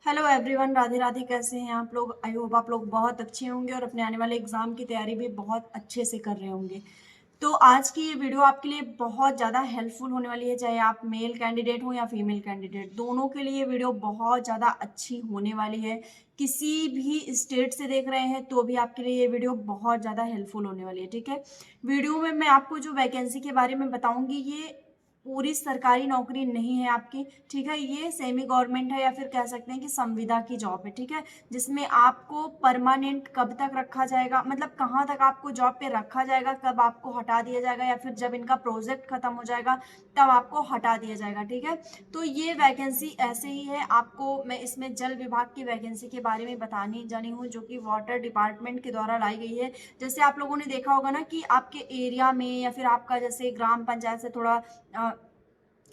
Hello everyone, Radhe Radhe. कैसे हैं आप लोग? आई होप आप लोग बहुत अच्छे होंगे और अपने आने वाले एग्जाम की तैयारी भी बहुत अच्छे से कर रहे होंगे। तो आज की ये वीडियो आपके लिए बहुत ज़्यादा हेल्पफुल होने वाली है, चाहे आप मेल कैंडिडेट हो या फीमेल कैंडिडेट, दोनों के लिए ये वीडियो बहुत ज़्यादा अच्छी होने वाली है। किसी भी स्टेट से देख रहे हैं तो भी आपके लिए ये वीडियो बहुत ज़्यादा हेल्पफुल होने वाली है। ठीक है, वीडियो में मैं आपको जो वैकेंसी के बारे में बताऊंगी, ये पूरी सरकारी नौकरी नहीं है आपकी। ठीक है, ये सेमी गवर्नमेंट है या फिर कह सकते हैं कि संविदा की जॉब है। ठीक है, जिसमें आपको परमानेंट कब तक रखा जाएगा, मतलब कहाँ तक आपको जॉब पे रखा जाएगा, कब आपको हटा दिया जाएगा, या फिर जब इनका प्रोजेक्ट खत्म हो जाएगा तब आपको हटा दिया जाएगा। ठीक है, तो ये वैकेंसी ऐसे ही है। आपको मैं इसमें जल विभाग की वैकेंसी के बारे में बतानी जानी हूँ, जो कि वाटर डिपार्टमेंट के द्वारा लाई गई है। जैसे आप लोगों ने देखा होगा ना कि आपके एरिया में या फिर आपका जैसे ग्राम पंचायत से थोड़ा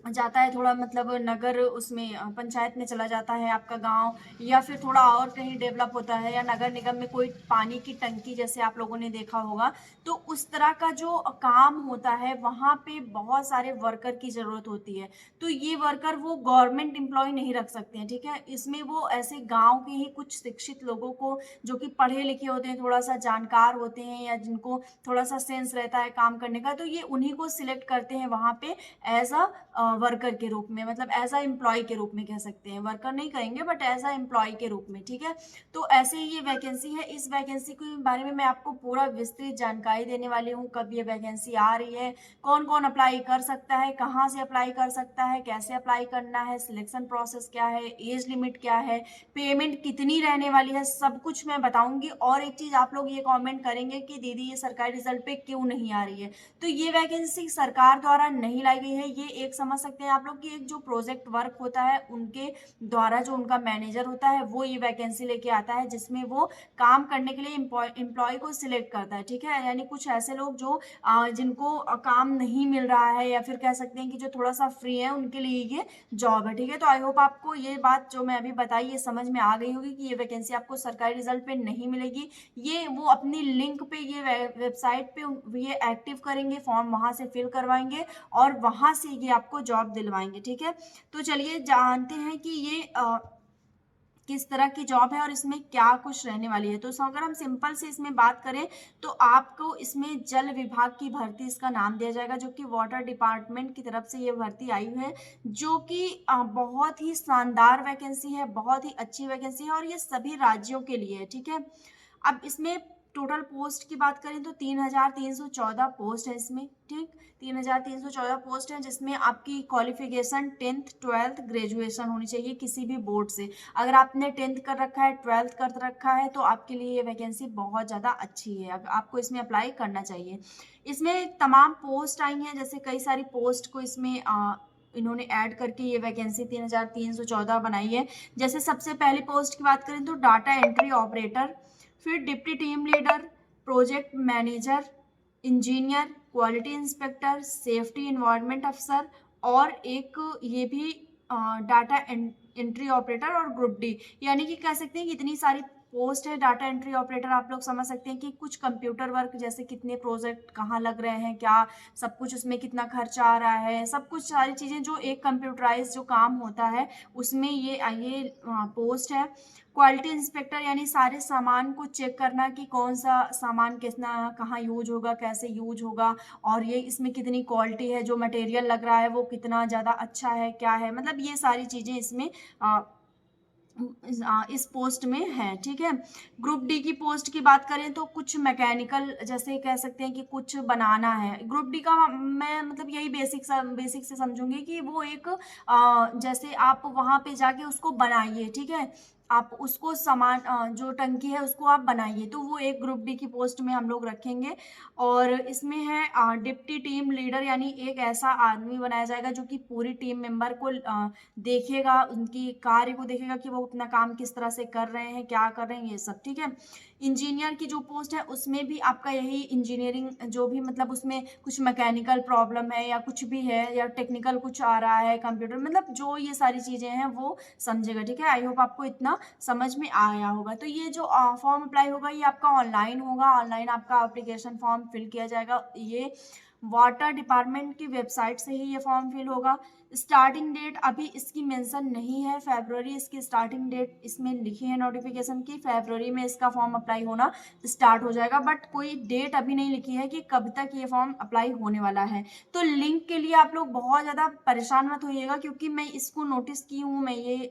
जाता है, थोड़ा मतलब नगर उसमें पंचायत में चला जाता है आपका गांव, या फिर थोड़ा और कहीं डेवलप होता है, या नगर निगम में कोई पानी की टंकी जैसे आप लोगों ने देखा होगा। तो उस तरह का जो काम होता है वहां पे बहुत सारे वर्कर की जरूरत होती है। तो ये वर्कर वो गवर्नमेंट एम्प्लॉय नहीं रख सकते हैं। ठीक है, इसमें वो ऐसे गाँव के ही कुछ शिक्षित लोगों को, जो कि पढ़े लिखे होते हैं, थोड़ा सा जानकार होते हैं, या जिनको थोड़ा सा सेंस रहता है काम करने का, तो ये उन्हीं को सिलेक्ट करते हैं वहां पे एज अ वर्कर के रूप में, मतलब एज अ एम्प्लॉय के रूप में कह सकते हैं। वर्कर नहीं कहेंगे बट एज अ एम्प्लॉय के रूप में। ठीक है, तो ऐसे ही ये वैकेंसी है। इस वैकेंसी के बारे में मैं आपको पूरा विस्तृत जानकारी देने वाली हूँ। कब ये वैकेंसी आ रही है, कौन कौन अप्लाई कर सकता है, कहाँ से अप्लाई कर सकता है, कैसे अप्लाई करना है, सिलेक्शन प्रोसेस क्या है, एज लिमिट क्या है, पेमेंट कितनी रहने वाली है, सब कुछ मैं बताऊंगी। और एक चीज आप लोग ये कमेंट करेंगे कि दीदी ये सरकारी रिजल्ट पे क्यों नहीं आ रही है, तो ये वैकेंसी सरकार द्वारा नहीं लाई गई है। ये एक समझ सकते हैं आप लोग कि एक जो प्रोजेक्ट वर्क होता है उनके द्वारा, जो उनका मैनेजर होता है वो ये वैकेंसी लेके आता है, जिसमें वो काम करने के लिए एम्प्लॉय को सिलेक्ट करता है। ठीक है, यानी कुछ ऐसे लोग जो जिनको काम नहीं मिल रहा है, या फिर कह सकते हैं कि जो थोड़ा सा फ्री है, उनके लिए ये जॉब है। ठीक है, तो आई होप आपको ये बात जो मैं अभी बताई ये समझ में आ गई होगी कि ये वैकेंसी आपको सरकारी रिजल्ट पे नहीं मिलेगी। ये वो अपनी लिंक पे, ये वेबसाइट पे ये एक्टिव करेंगे, फॉर्म वहां से फिल करवाएंगे और वहां से ये आपको जॉब दिलवाएंगे। ठीक है, तो चलिए जानते हैं कि ये किस तरह की जॉब है और इसमें क्या कुछ रहने वाली है। तो अगर हम सिंपल से इसमें बात करें तो आपको इसमें जल विभाग की भर्ती इसका नाम दिया जाएगा, जो कि वाटर डिपार्टमेंट की तरफ से ये भर्ती आई है, जो कि बहुत ही शानदार वैकेंसी है, बहुत ही अच्छी वैकेंसी है, और ये सभी राज्यों के लिए है। ठीक है, अब इसमें टोटल पोस्ट की बात करें तो 3,314 पोस्ट है इसमें। ठीक, 3,314 पोस्ट है, जिसमें आपकी क्वालिफिकेशन 10th 12th ग्रेजुएशन होनी चाहिए किसी भी बोर्ड से। अगर आपने 10th कर रखा है, 12th कर रखा है, तो आपके लिए ये वैकेंसी बहुत ज़्यादा अच्छी है, आपको इसमें अप्लाई करना चाहिए। इसमें तमाम पोस्ट आई हैं, जैसे कई सारी पोस्ट को इसमें इन्होंने ऐड करके ये वैकेंसी 3,314 बनाई है। जैसे सबसे पहली पोस्ट की बात करें तो डाटा एंट्री ऑपरेटर, फिर deputy team leader, project manager, engineer, quality inspector, safety environment अफसर, और एक ये भी डाटा एंट्री ऑपरेटर और ग्रुप डी। यानी कि कह सकते हैं कि इतनी सारी पोस्ट है। डाटा एंट्री ऑपरेटर आप लोग समझ सकते हैं कि कुछ कंप्यूटर वर्क, जैसे कितने प्रोजेक्ट कहाँ लग रहे हैं, क्या सब कुछ उसमें कितना खर्चा आ रहा है, सब कुछ सारी चीज़ें जो एक कंप्यूटराइज जो काम होता है उसमें ये पोस्ट है। क्वालिटी इंस्पेक्टर यानी सारे सामान को चेक करना कि कौन सा सामान कितना कहाँ यूज होगा, कैसे यूज होगा, और ये इसमें कितनी क्वालिटी है, जो मटेरियल लग रहा है वो कितना ज़्यादा अच्छा है, क्या है, मतलब ये सारी चीज़ें इसमें इस पोस्ट में है। ठीक है, ग्रुप डी की पोस्ट की बात करें तो कुछ मैकेनिकल, जैसे कह सकते हैं कि कुछ बनाना है। ग्रुप डी का मैं मतलब यही बेसिक से समझूंगी कि वो एक जैसे आप वहां पे जाके उसको बनाइए। ठीक है, आप उसको सामान जो टंकी है उसको आप बनाइए, तो वो एक ग्रुप डी की पोस्ट में हम लोग रखेंगे। और इसमें है डिप्टी टीम लीडर, यानी एक ऐसा आदमी बनाया जाएगा जो कि पूरी टीम मेंबर को देखेगा, उनकी कार्य को देखेगा कि वो अपना काम किस तरह से कर रहे हैं, क्या कर रहे हैं, ये सब। ठीक है, इंजीनियर की जो पोस्ट है उसमें भी आपका यही इंजीनियरिंग, जो भी मतलब उसमें कुछ मैकेनिकल प्रॉब्लम है या कुछ भी है, या टेक्निकल कुछ आ रहा है कंप्यूटर, मतलब जो ये सारी चीज़ें हैं वो समझेगा। ठीक है, आई होप आपको इतना समझ में आया होगा। तो ये जो फॉर्म अप्लाई होगा ये आपका ऑनलाइन होगा, ऑनलाइन आपका एप्लीकेशन फॉर्म फिल किया जाएगा। ये वाटर डिपार्टमेंट की वेबसाइट से ही ये फॉर्म फिल होगा। स्टार्टिंग डेट अभी इसकी मेंशन नहीं है, फरवरी इसकी स्टार्टिंग डेट इसमें लिखी है नोटिफिकेशन की, फरवरी में इसका फॉर्म अप्लाई होना स्टार्ट हो जाएगा, बट कोई डेट अभी नहीं लिखी है कि कब तक ये फॉर्म अप्लाई होने वाला है। तो लिंक के लिए आप लोग बहुत ज़्यादा परेशान मत होइएगा, क्योंकि मैं इसको नोटिस की हूँ, मैं ये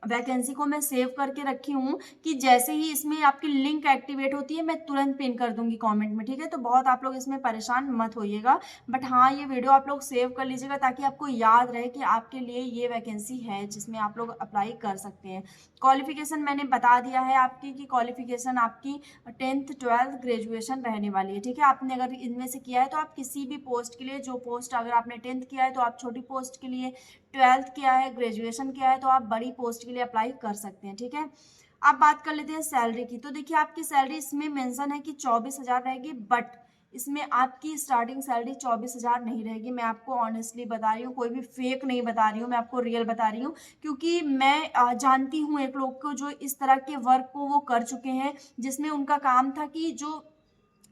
वैकेंसी को मैं सेव करके रखी हूँ कि जैसे ही इसमें आपकी लिंक एक्टिवेट होती है मैं तुरंत पिन कर दूंगी कमेंट में, ठीक है। तो बहुत आप लोग इसमें परेशान मत होइएगा, बट हाँ ये वीडियो आप लोग सेव कर लीजिएगा ताकि आपको याद रहे कि आपके लिए ये वैकेंसी है जिसमें आप लोग अप्लाई कर सकते हैं। क्वालिफिकेशन मैंने बता दिया है आपकी कि क्वालिफिकेशन आपकी 10th 12th ग्रेजुएशन रहने वाली है, ठीक है। आपने अगर इनमें से किया है तो आप किसी भी पोस्ट के लिए, जो पोस्ट अगर आपने 10th किया है तो आप छोटी पोस्ट के लिए, 12th किया है, ग्रेजुएशन किया है तो आप बड़ी पोस्ट के लिए अप्लाई कर सकते हैं, ठीक है। अब बात कर लेते हैं सैलरी की। तो देखिए आपकी सैलरी इसमें मेंशन है कि 24,000 रहेगी, बट इसमें आपकी स्टार्टिंग सैलरी 24,000 नहीं रहेगी। मैं आपको ऑनेस्टली बता रही हूँ, कोई भी फेक नहीं बता रही हूँ, मैं आपको रियल बता रही हूँ, क्योंकि मैं जानती हूँ एक लोग को जो इस तरह के वर्क को वो कर चुके हैं, जिसमें उनका काम था कि जो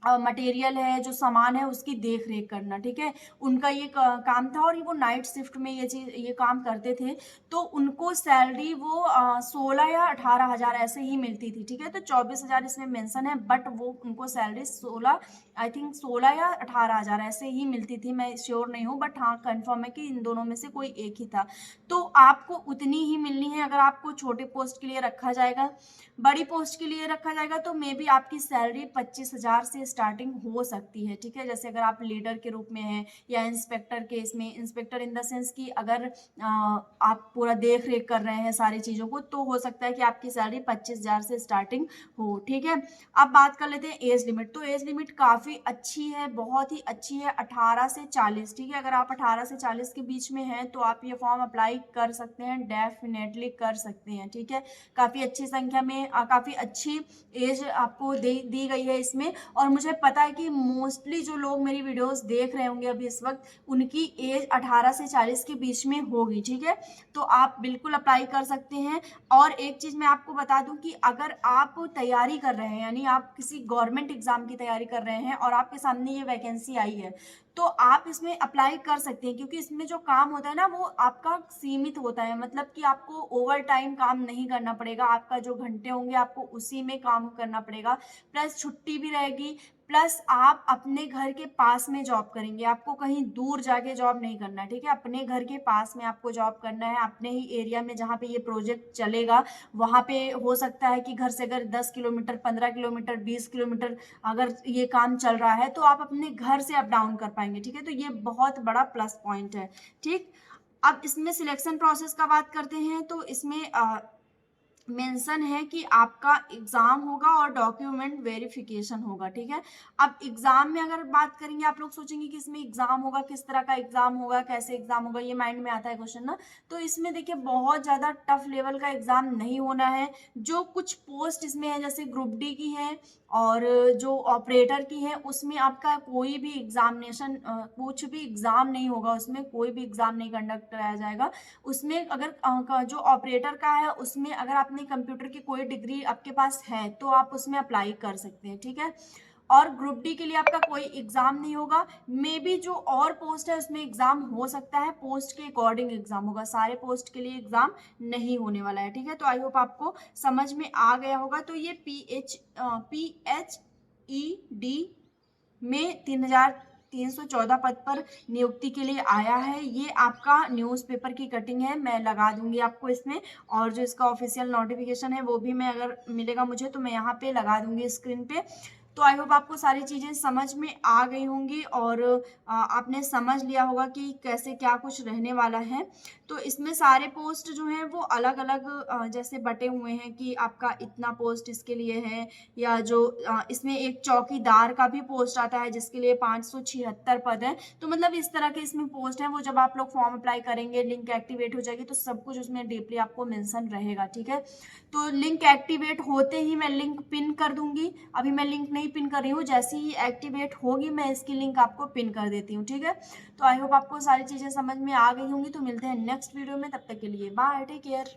मटेरियल है, जो सामान है, उसकी देख रेख करना, ठीक है। उनका ये काम था और वो नाइट शिफ्ट में ये काम करते थे। तो उनको सैलरी वो 16 या 18,000 ऐसे ही मिलती थी, ठीक है। तो 24,000 इसमें मेंशन है, बट वो उनको सैलरी 16, आई थिंक 16 या 18,000 ऐसे ही मिलती थी, मैं श्योर नहीं हूँ, बट हाँ कंफर्म है कि इन दोनों में से कोई एक ही था। तो आपको उतनी ही मिलनी है। अगर आपको छोटे पोस्ट के लिए रखा जाएगा, बड़ी पोस्ट के लिए रखा जाएगा, तो मे बी आपकी सैलरी 25,000 से स्टार्टिंग हो सकती है, ठीक है। जैसे अगर आप लीडर के रूप में हैं या इंस्पेक्टर के, इसमें इंस्पेक्टर इन द सेंस कि अगर आप पूरा देख रेख कर रहे हैं सारी चीज़ों को, तो हो सकता है कि आपकी सैलरी 25,000 से स्टार्टिंग हो, ठीक है। अब बात कर लेते हैं एज लिमिट। तो एज लिमिट काफ़ी अच्छी है, बहुत ही अच्छी है, 18 से 40, ठीक है। अगर आप 18 से 40 के बीच में हैं तो आप ये फॉर्म अप्लाई कर सकते हैं, डेफिनेटली कर सकते हैं, ठीक है। काफ़ी अच्छी संख्या में काफ़ी अच्छी एज आपको दी गई है इसमें। और मुझे पता है कि मोस्टली जो लोग मेरी वीडियोस देख रहे होंगे अभी इस वक्त, उनकी एज 18 से 40 के बीच में होगी, ठीक है। तो आप बिल्कुल अप्लाई कर सकते हैं। और एक चीज़ मैं आपको बता दूं कि अगर आप तैयारी कर रहे हैं, यानी आप किसी गवर्नमेंट एग्जाम की तैयारी कर रहे हैं और आपके सामने ये वैकेंसी आई है, तो आप इसमें अप्लाई कर सकते हैं, क्योंकि इसमें जो काम होता है ना वो आपका सीमित होता है। मतलब कि आपको ओवर टाइम काम नहीं करना पड़ेगा, आपका जो घंटे होंगे आपको उसी में काम करना पड़ेगा, प्लस छुट्टी भी रहेगी, प्लस आप अपने घर के पास में जॉब करेंगे, आपको कहीं दूर जाके जॉब नहीं करना है, ठीक है। अपने घर के पास में आपको जॉब करना है, अपने ही एरिया में जहाँ पे ये प्रोजेक्ट चलेगा वहाँ पे हो सकता है कि घर से अगर 10 किलोमीटर, 15 किलोमीटर, 20 किलोमीटर अगर ये काम चल रहा है तो आप अपने घर से अप डाउन कर पाएंगे, ठीक है। तो ये बहुत बड़ा प्लस पॉइंट है, ठीक। अब इसमें सिलेक्शन प्रोसेस का बात करते हैं। तो इसमें मेंशन है कि आपका एग्जाम होगा और डॉक्यूमेंट वेरिफिकेशन होगा, ठीक है। अब एग्जाम में अगर बात करेंगे, आप लोग सोचेंगे कि इसमें एग्जाम होगा, किस तरह का एग्जाम होगा, कैसे एग्जाम होगा, ये माइंड में आता है क्वेश्चन ना। तो इसमें देखिए बहुत ज़्यादा टफ लेवल का एग्जाम नहीं होना है। जो कुछ पोस्ट इसमें है, जैसे ग्रुप डी की है और जो ऑपरेटर की है, उसमें आपका कोई भी एग्जामिनेशन, कुछ भी एग्जाम नहीं होगा, उसमें कोई भी एग्जाम नहीं कंडक्ट कराया जाएगा। उसमें अगर जो ऑपरेटर का है उसमें अगर आपने कंप्यूटर की कोई डिग्री आपके पास है तो आप उसमें अप्लाई कर सकते हैं, ठीक है। और ग्रुप डी के लिए आपका कोई एग्जाम नहीं होगा। मे बी जो और पोस्ट है उसमें एग्जाम हो सकता है, पोस्ट के अकॉर्डिंग एग्जाम होगा, सारे पोस्ट के लिए एग्जाम नहीं होने वाला है, ठीक है। तो आई होप आपको समझ में आ गया होगा। तो ये PHED में 3,314 पद पर नियुक्ति के लिए आया है। ये आपका न्यूज़पेपर की कटिंग है, मैं लगा दूंगी आपको इसमें, और जो इसका ऑफिशियल नोटिफिकेशन है वो भी मैं अगर मिलेगा मुझे तो मैं यहाँ पे लगा दूंगी स्क्रीन पे। तो आई होप आपको सारी चीज़ें समझ में आ गई होंगी और आपने समझ लिया होगा कि कैसे क्या कुछ रहने वाला है। तो इसमें सारे पोस्ट जो हैं वो अलग अलग जैसे बटे हुए हैं कि आपका इतना पोस्ट इसके लिए है, या जो इसमें एक चौकीदार का भी पोस्ट आता है जिसके लिए 576 पद है। तो मतलब इस तरह के इसमें पोस्ट है, वो जब आप लोग फॉर्म अप्लाई करेंगे, लिंक एक्टिवेट हो जाएगी तो सब कुछ उसमें डीपली आपको मेंशन रहेगा, ठीक है। तो लिंक एक्टिवेट होते ही मैं लिंक पिन कर दूंगी। अभी मैं लिंक नहीं पिन कर रही हूँ, जैसे ही एक्टिवेट होगी मैं इसकी लिंक आपको पिन कर देती हूँ, ठीक है। तो आई होप आपको सारी चीज़ें समझ में आ गई होंगी। तो मिलते हैं नेक्स्ट वीडियो में, तब तक के लिए बाय, टेक केयर।